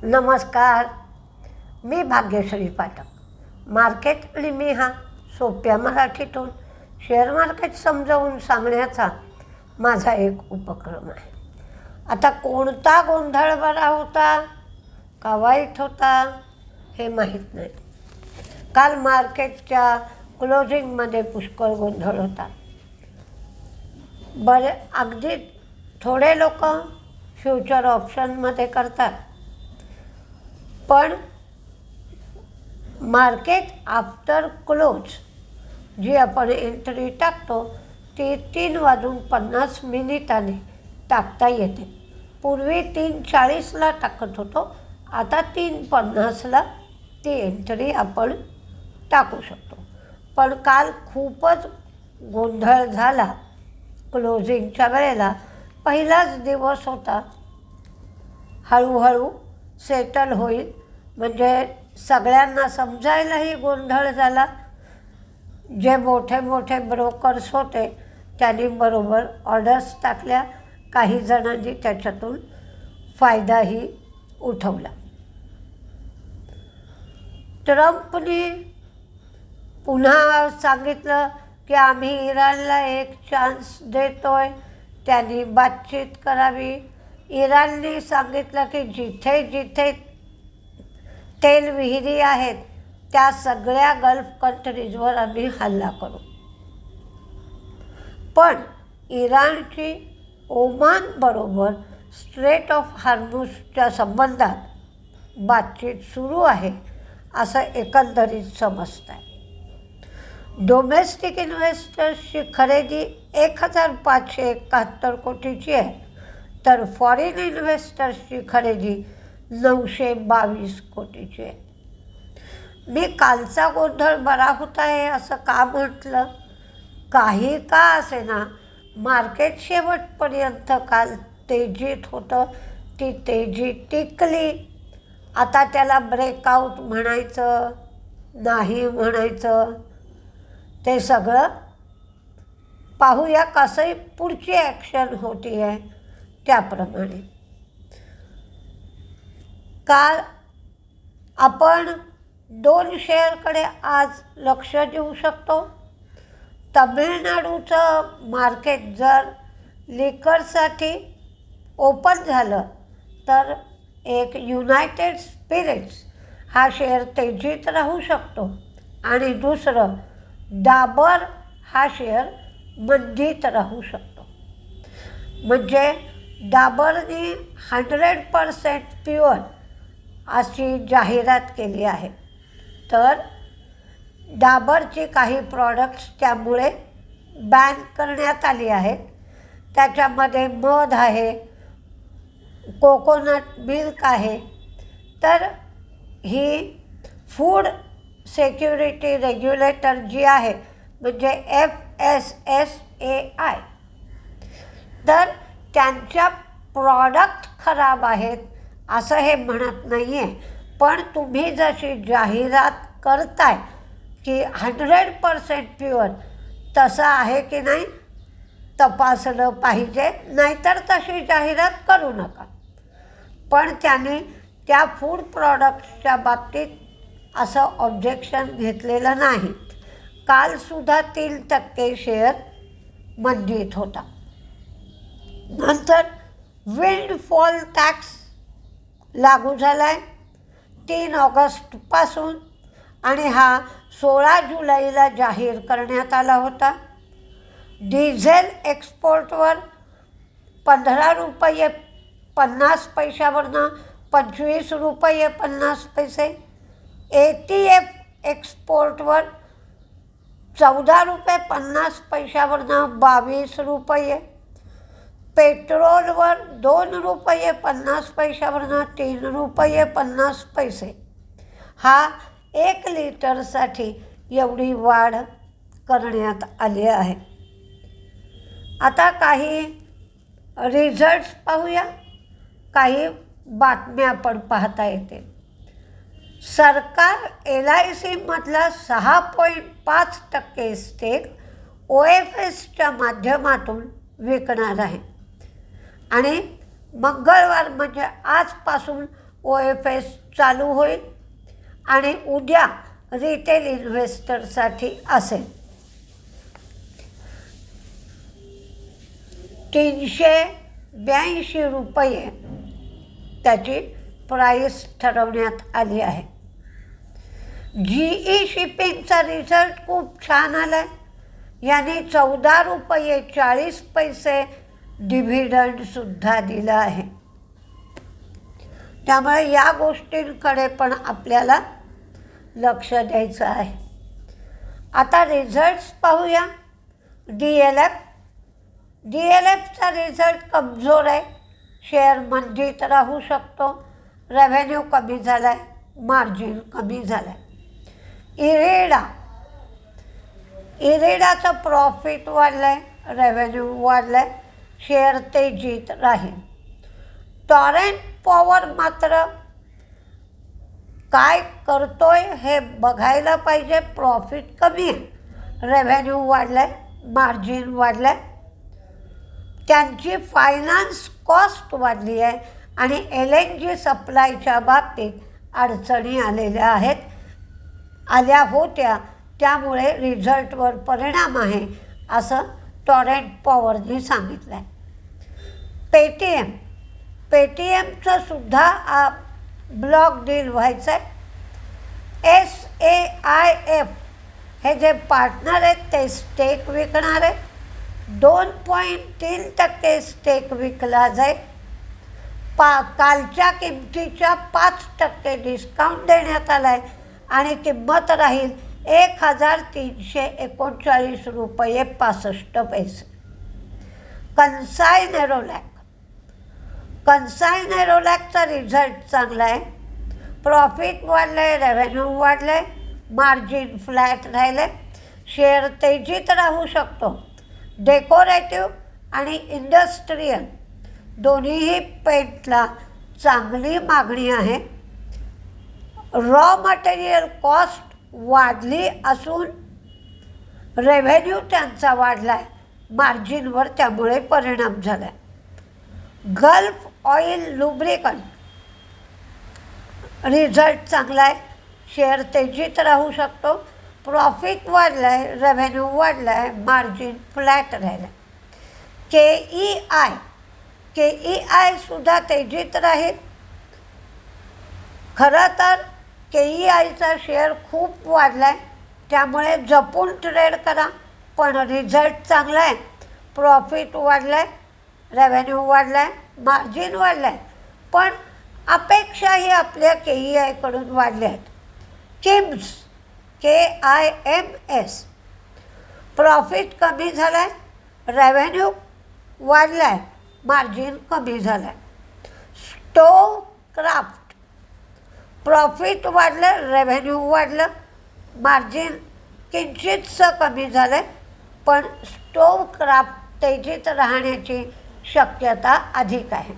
नमस्कार. मी भाग्यश्री पाठक. मार्केट आणि मी हा सोप्या मराठीतून शेअर मार्केट समजावून सांगण्याचा माझा एक उपक्रम आहे. आता कोणता गोंधळ बरा होता का वाईट होता हे माहीत नाही. काल मार्केटच्या क्लोजिंगमध्ये पुष्कळ गोंधळ होता. अगदी थोडे लोक फ्युचर ऑप्शनमध्ये करतात, पण मार्केट आफ्टर क्लोज जी आपण एंट्री टाकतो ती 3:50 टाकता येते. पूर्वी 3:40 टाकत होतो, आता 3:50 ती एंट्री आपण टाकू शकतो. पण काल खूपच गोंधळ झाला. क्लोजिंगच्या वेळेला पहिलाच दिवस होता. हळूहळू सेटल होईल म्हणजे सगळ्यांना समजायलाही गोंधळ झाला. जे मोठे मोठे ब्रोकर्स होते त्यांनी बरोबर ऑर्डर्स टाकल्या. काही जणांनी त्याच्यातून फायदाही उठवला. ट्रम्पनी पुन्हा सांगितलं की आम्ही इराणला एक चान्स देतोय, त्यांनी बातचीत करावी. इराणने सांगितलं की जिथे जिथे तेल विहिरी आहेत त्या सगळ्या गल्फ कंट्रीजवर आम्ही हल्ला करू. पण इराणची ओमान बरोबर स्ट्रेट ऑफ हार्मुझच्या संबंधात बातचीत सुरू आहे असं एकंदरीत समजत आहे. डोमेस्टिक इन्व्हेस्टर्सची खरेदी 1,571 कोटीची आहे, तर फॉरेन इन्व्हेस्टर्सची खरेदी 922 कोटीची आहे. मी कालचा गोंधळ बरा होता आहे असं का म्हटलं? काही का असेना मार्केट शेवटपर्यंत काल तेजीत होतं. ती तेजी टिकली. आता त्याला ब्रेकआउट म्हणायचं नाही म्हणायचं ते सगळं पाहूया. कसंही पुढची ॲक्शन होती आहे त्याप्रमाणे. काल आपण 2 शेअरकडे आज लक्ष देऊ शकतो. तमिळनाडूचं मार्केट जर लिकरसाठी ओपन झालं तर एक युनायटेड स्पिरिट्स हा शेअर तेजीत राहू शकतो आणि दुसरं डाबर हा शेअर मंदीत राहू शकतो. म्हणजे डाबरने 100% प्युअर अशी जाहिरात केली आहे, तर डाबरची काही प्रॉडक्ट्स त्यामुळे बॅन करण्यात आली आहेत. त्याच्यामध्ये मध आहे, कोकोनट मिल्क आहे. तर ही फूड सिक्युरिटी रेग्युलेटर जी आहे म्हणजे FSSAI, तर त्यांच्या प्रॉडक्ट खराब आहेत असं हे म्हणत नाही आहे. पण तुम्ही जशी जाहिरात करताय की 100% प्युअर, तसं आहे की नाही तपासलं पाहिजे, नाहीतर तशी जाहिरात करू नका. पण त्यांनी त्या फूड प्रॉडक्ट्सच्या बाबतीत असं ऑब्जेक्शन घेतलेलं नाही. कालसुद्धा 3% शेअर मंदीत होता. नंतर विंडफॉल टॅक्स लागू झाला आहे 3 ऑगस्टपासून आणि हा 16 जुलैला जाहीर करण्यात आला होता. डिझेल एक्सपोर्टवर ₹15.50 ₹25.50. ATF एक्सपोर्टवर ₹14.50 ₹22. पेट्रोलवर ₹2.50 ₹3.50. हा 1 लिटरसाठी एवढी वाढ करण्यात आली आहे. आता काही रिझल्ट्स पाहूया. काही बातम्या पण पाहता येतील. सरकार LICमधला 6.5% स्टेक OFSच्या माध्यमातून विकणार आहे आणि मंगळवार म्हणजे आजपासून OFS चालू होईल आणि उद्या रिटेल इन्व्हेस्टरसाठी असेल. 382 रुपये त्याची प्राईस ठरवण्यात आली आहे. GE शिपिंगचा रिझल्ट खूप छान आला आहे. याने 14 रुपये 40 पैसे डिव्हिडंडसुद्धा दिला आहे. त्यामुळे या गोष्टींकडे पण आपल्याला लक्ष द्यायचं आहे. आता रिझल्ट्स पाहूया. DLFचा रिझल्ट कमजोर आहे. शेअर मंदीत राहू शकतो. रेव्हेन्यू कमी झाला आहे, मार्जिन कमी झालं आहे. इरेडाचं प्रॉफिट वाढलं आहे, रेव्हेन्यू वाढलं आहे, शेअर तेजीत राहील. टॉरेंट पॉवर मात्र काय करतोय हे बघायला पाहिजे. प्रॉफिट कमी आहे, रेव्हेन्यू वाढलं आहे, मार्जिन वाढलं आहे. त्यांची फायनान्स कॉस्ट वाढली आहे आणि LNG सप्लायच्या बाबतीत अडचणी आल्या होत्या. त्यामुळे रिझल्टवर परिणाम आहे असं टॉरेंट पॉवरने सांगितलं आहे. पेटीएमचं सुद्धा ब्लॉक डील व्हायचं आहे. SAIF हे जे पार्टनर आहेत ते स्टेक विकणार आहे. 2.3% स्टेक विकला जाईल. कालच्या किमतीच्या 5% डिस्काउंट देण्यात आला आहे आणि किंमत राहील 1,339 रुपये 65 पैसे. कन्साय नेरोलॅकचा रिझल्ट चांगला आहे. प्रॉफिट वाढलं आहे, रेव्हेन्यू वाढलं आहे, मार्जिन फ्लॅट राहिलं आहे, शेअर तेजीत राहू शकतो. डेकोरेटिव्ह आणि इंडस्ट्रीयल दोन्हीही पेंटला चांगली मागणी आहे. रॉ मटेरियल कॉस्ट वाढली असून रेव्हेन्यू त्यांचा वाढला आहे, मार्जिनवर त्यामुळे परिणाम झाला आहे. गल्फ ऑइल लुब्रिकंट रिझल्ट चांगला आहे, शेअर तेजीत राहू शकतो. प्रॉफिट वाढलं आहे, रेव्हेन्यू वाढला आहे, मार्जिन फ्लॅट राहिलं आहे. KEI सुद्धा तेजीत राहील. खरं तर KEIचा शेअर खूप वाढला आहे, त्यामुळे जपून ट्रेड करा. पण रिझल्ट चांगला आहे, प्रॉफिट वाढलं आहे, रेव्हेन्यू वाढला आहे, मार्जिन वाढलं आहे. पण अपेक्षाही आपल्या KEIकडून वाढल्या आहेत. KIMS प्रॉफिट कमी झालं आहे, रेव्हेन्यू वाढला आहे, मार्जिन कमी झालं आहे. स्टोव्हक्राफ्ट प्रॉफिट वाढलं, रेव्हेन्यू वाढलं, मार्जिन किंचितसं कमी झालं आहे. पण स्टोव्हक्राफ्ट तेजीत राहण्याची शक्यता अधिक आहे.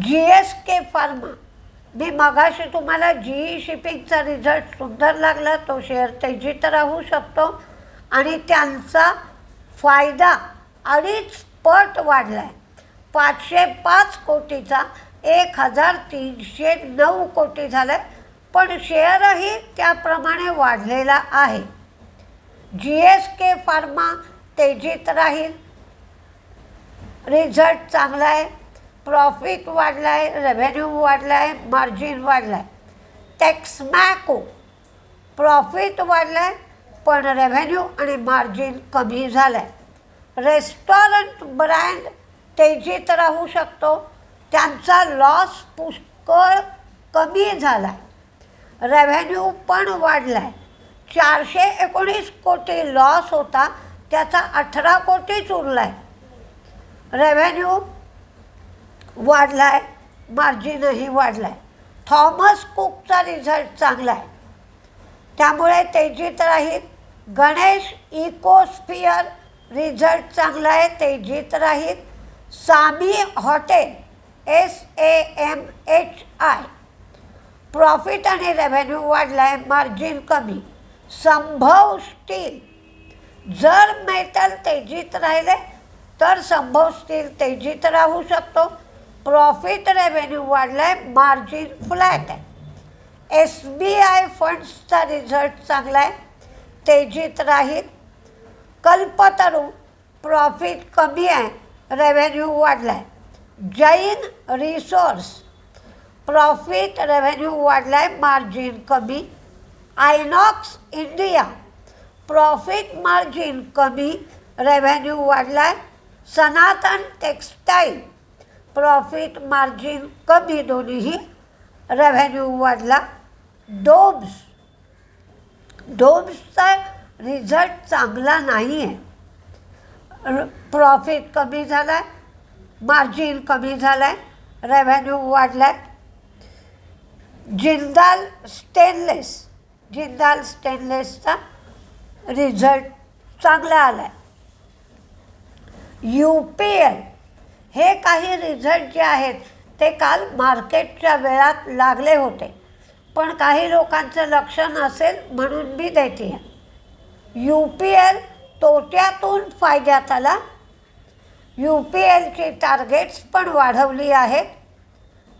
GSK फार्मा, मी मगाशी तुम्हाला GE शिपिंगचा रिझल्ट सुंदर लागला, तो शेअर तेजीत राहू शकतो आणि त्यांचा फायदा 2.5 पट वाढला आहे. 505 कोटीचा 1,309 कोटी झाला आहे. पण शेअरही त्याप्रमाणे वाढलेला आहे. GSK फार्मा तेजीत राहील, रिझल्ट चांगला आहे, प्रॉफिट वाढला आहे, रेव्हेन्यू वाढला आहे, मार्जिन वाढला आहे. टेक्समॅको प्रॉफिट वाढला आहे, पण रेव्हेन्यू आणि मार्जिन कमी झालं आहे. रेस्टॉरंट ब्रँड तेजीत राहू शकतो, त्यांचा लॉस पुष्कळ कमी झाला आहे, रेव्हेन्यू पण वाढला आहे. 419 कोटी लॉस होता, त्याचा 18 कोटीच उरला आहे. रेव्हेन्यू वाढला आहे, मार्जिनही वाढला आहे. थॉमस कुकचा रिझल्ट चांगला आहे, त्यामुळे तेजीत राहील. गणेश इकोस्फिअर रिझल्ट चांगला आहे, तेजीत राहील. सामी हॉटेल SAMHI प्रॉफिट आणि रेव्हेन्यू वाढला आहे, मार्जिन कमी. संभव स्टील, जर मेटल तेजीत राहिले तर संभव स्टील तेजीत राहू शकतो. प्रॉफिट रेव्हेन्यू वाढला आहे, मार्जिन फ्लॅट आहे. SBI फंड्सचा रिझल्ट चांगला आहे, तेजीत राहील. कल्पतरू प्रॉफिट कमी आहे, रेव्हेन्यू वाढला आहे. जैन रिसोर्स प्रॉफिट रेव्हेन्यू वाढला आहे, मार्जिन कमी. आयनॉक्स इंडिया प्रॉफिट मार्जिन कमी, रेव्हेन्यू वाढला आहे. सनातन टेक्सटाईल प्रॉफिट मार्जिन कमी, दोन्हीही रेव्हेन्यू वाढला. डोब्सचा रिझल्ट चांगला नाही आहे, प्रॉफिट कमी झाला आहे, मार्जिन कमी झालं आहे, रेव्हेन्यू वाढला आहे. जिंदाल स्टेनलेसचा रिझल्ट चांगला आला आहे. UPL हे काही रिझल्ट जे आहेत ते काल मार्केटच्या वेळात लागले होते, पण काही लोकांचं लक्ष नसेल म्हणून मी देते. UPL तोट्यातून फायद्यात आला. UPLची टार्गेट्स पण वाढवली आहेत,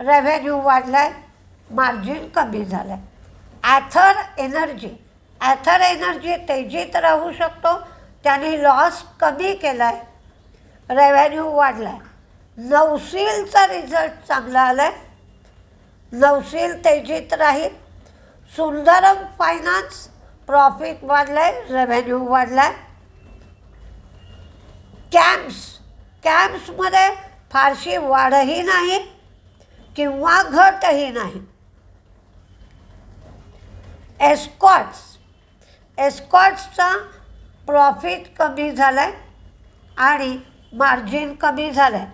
रेव्हेन्यू वाढला आहे, मार्जिन कमी झालं आहे. ॲथर एनर्जी तेजीत राहू शकतो, त्यांनी लॉस कमी केला आहे, रेव्हेन्यू वाढला आहे. नौसीलचा रिझल्ट चांगला आला आहे, नौसील तेजीत राहील. सुंदरम फायनान्स प्रॉफिट वाढला आहे, रेव्हेन्यू वाढला आहे. कॅम्प्समध्ये फारशी वाढही नाही किंवा घटही नाही. एस्कॉट्सचा प्रॉफिट कमी झाला आहे आणि मार्जिन कमी झालं आहे.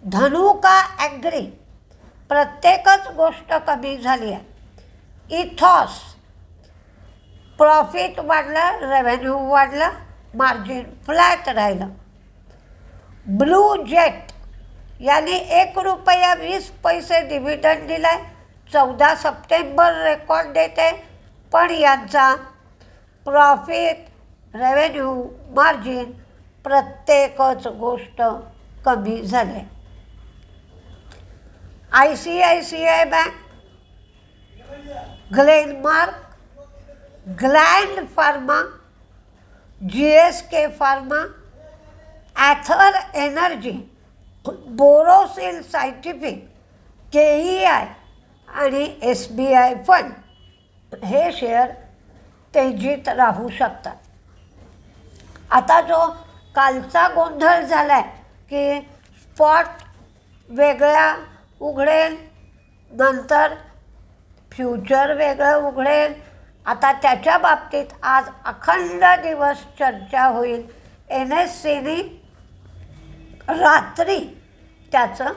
धनुका ॲग्री प्रत्येकच गोष्ट कमी झाली आहे. इथॉस प्रॉफिट वाढला, रेव्हेन्यू वाढला, मार्जिन फ्लॅट राहिलं. ब्लू जेट यांनी ₹1.20 डिव्हिडंड दिला आहे. 14 सप्टेंबर रेकॉर्ड डेट आहे, पण यांचा प्रॉफिट, रेव्हेन्यू, मार्जिन प्रत्येकच गोष्ट कमी झाली आहे. ICICI bank, Glenmark, Gland pharma, GSK pharma, Ather energy, Borosil scientific, KEI आणि SBI फंड हे शेअर तेजीत राहू शकतात. आता जो कालचा गोंधळ झाला आहे की स्पॉट वेगळा उघडेल, नंतर फ्युचर वेगळं उघडेल, आता त्याच्या बाबतीत आज अखंड दिवस चर्चा होईल. NSEने रात्री त्याचं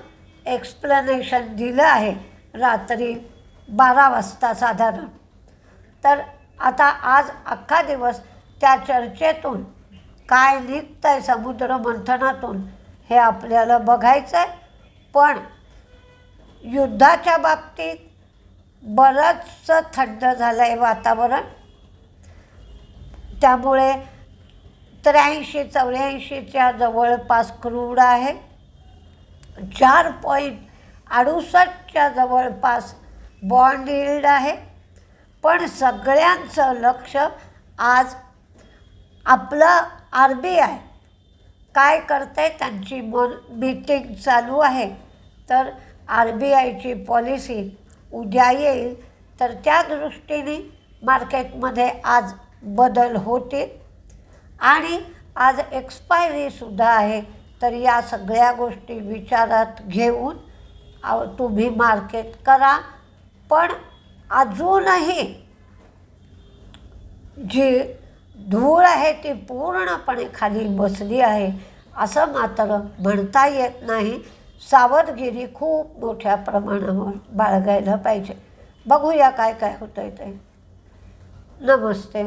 एक्सप्लेनेशन दिलं आहे, रात्री 12 वाजता साधारण. तर आता आज अख्खा दिवस त्या चर्चेतून काय निघतं आहे समुद्र मंथनातून हे आपल्याला बघायचं आहे. पण युद्धाच्या बाबतीत बरंचसं थंड झालं आहे वातावरण, त्यामुळे 83-84च्या जवळपास क्रूड आहे. 4.68च्या जवळपास बॉन्ड यील्ड आहे. पण सगळ्यांचं लक्ष आज आपलं RBI काय करते, त्यांची मीटिंग चालू आहे. तर RBIची पॉलिसी उद्या येईल, तर त्या दृष्टीने मार्केटमध्ये आज बदल होतील. आणि आज एक्सपायरीसुद्धा आहे, तर या सगळ्या गोष्टी विचारात घेऊन तुम्ही मार्केट करा. पण अजूनही जी धूळ आहे ती पूर्णपणे खाली बसली आहे असं मात्र म्हणता येत नाही. सावधगिरी खूप मोठ्या प्रमाणावर बाळगायला पाहिजे. बघूया काय काय होतं आहे ते. नमस्ते.